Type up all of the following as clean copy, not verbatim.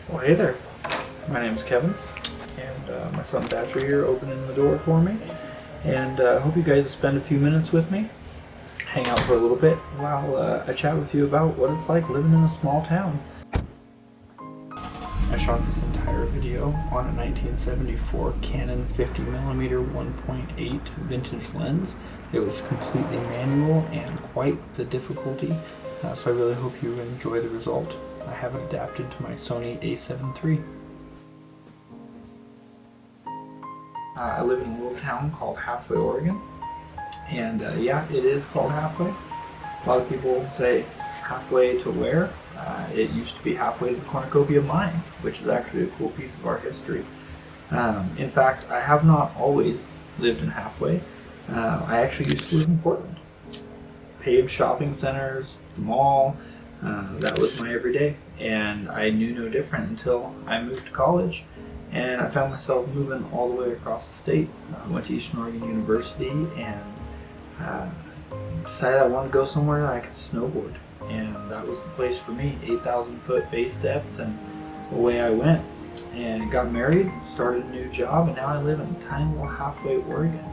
Well, hey there. My name's Kevin, and my son Thatcher here opening the door for me. And I hope you guys spend a few minutes with me, hang out for a little bit while I chat with you about what it's like living in a small town. I shot this entire video on a 1974 Canon 50mm 1.8 vintage lens. It was completely manual and quite the difficulty, so I really hope you enjoy the result. I have it adapted to my Sony a7 III. I live in a little town called Halfway, Oregon, and yeah, it is called Halfway. A lot of people say halfway to where? It used to be halfway to the cornucopia mine, which is actually a cool piece of our history. In fact, I have not always lived in Halfway. I actually used to live in Portland. Paved shopping centers, the mall, that was my everyday, and I knew no different until I moved to college, and I found myself moving all the way across the state. I went to Eastern Oregon University and decided I wanted to go somewhere I could snowboard, and that was the place for me. 8,000 foot base depth, and away I went, and got married, started a new job, and now I live in tiny little Halfway, Oregon.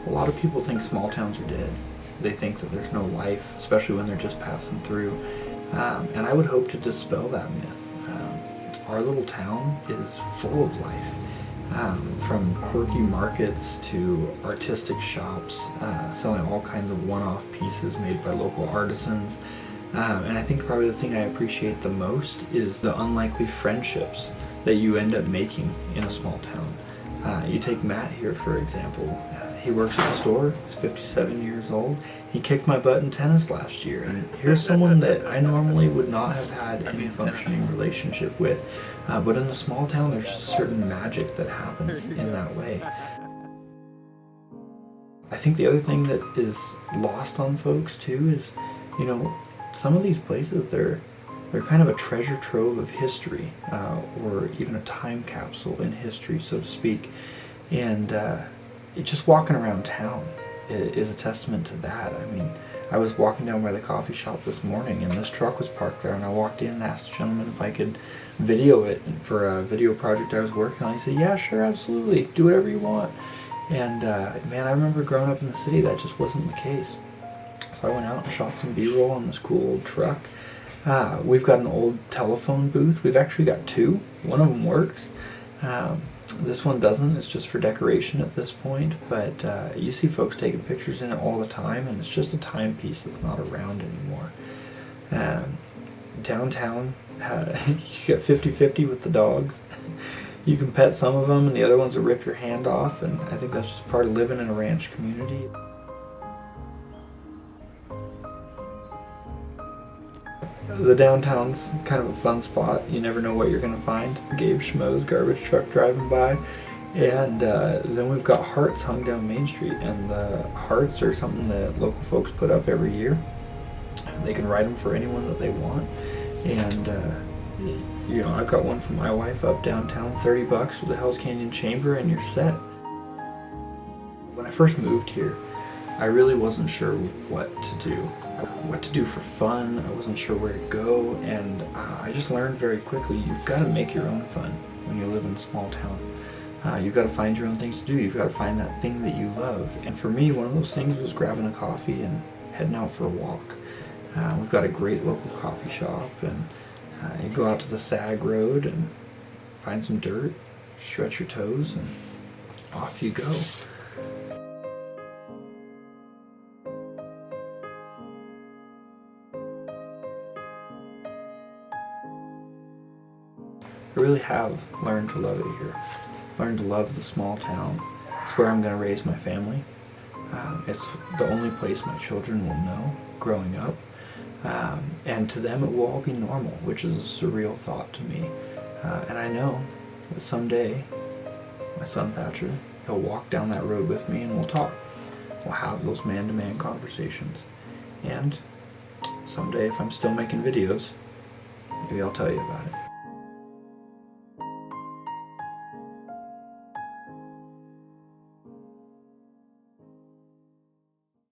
A lot of people think small towns are dead. They think that there's no life, especially when they're just passing through. And I would hope to dispel that myth. Our little town is full of life. From quirky markets to artistic shops, selling all kinds of one-off pieces made by local artisans. And I think probably the thing I appreciate the most is the unlikely friendships that you end up making in a small town. You take Matt here, for example. He works at the store, he's 57 years old. He kicked my butt in tennis last year, and here's someone that I normally would not have had any functioning relationship with. But in a small town, there's just a certain magic that happens in that way. I think the other thing that is lost on folks too is, you know, some of these places, they're kind of a treasure trove of history, or even a time capsule in history, so to speak. And just walking around town is a testament to that. I mean, I was walking down by the coffee shop this morning, and this truck was parked there, and I walked in and asked the gentleman if I could video it for a video project I was working on. He said, yeah, sure, absolutely, do whatever you want. And man, I remember growing up in the city, that just wasn't the case. So I went out and shot some B-roll on this cool old truck. We've got an old telephone booth. We've actually got two. One of them works. This one doesn't. It's just for decoration at this point, but you see folks taking pictures in it all the time, and it's just a timepiece that's not around anymore. Downtown, you get 50-50 with the dogs. You can pet some of them, and the other ones will rip your hand off, and I think that's just part of living in a ranch community. The downtown's kind of a fun spot. You never know what you're going to find. Gabe Schmo's garbage truck driving by. And then we've got hearts hung down Main Street. And the hearts are something that local folks put up every year. They can write them for anyone that they want. And, you know, I've got one for my wife up downtown, $30 with the Hell's Canyon Chamber, and you're set. When I first moved here, I really wasn't sure what to do for fun. I wasn't sure where to go, and I just learned very quickly, you've got to make your own fun when you live in a small town. You've got to find your own things to do. You've got to find that thing that you love. And for me, one of those things was grabbing a coffee and heading out for a walk. We've got a great local coffee shop, and you go out to the Sag Road and find some dirt, stretch your toes, and off you go. I really have learned to love it here. Learned to love the small town. It's where I'm going to raise my family. It's the only place my children will know growing up. And to them it will all be normal, which is a surreal thought to me. And I know that someday, my son Thatcher, he'll walk down that road with me and we'll talk. We'll have those man-to-man conversations. And someday, if I'm still making videos, maybe I'll tell you about it.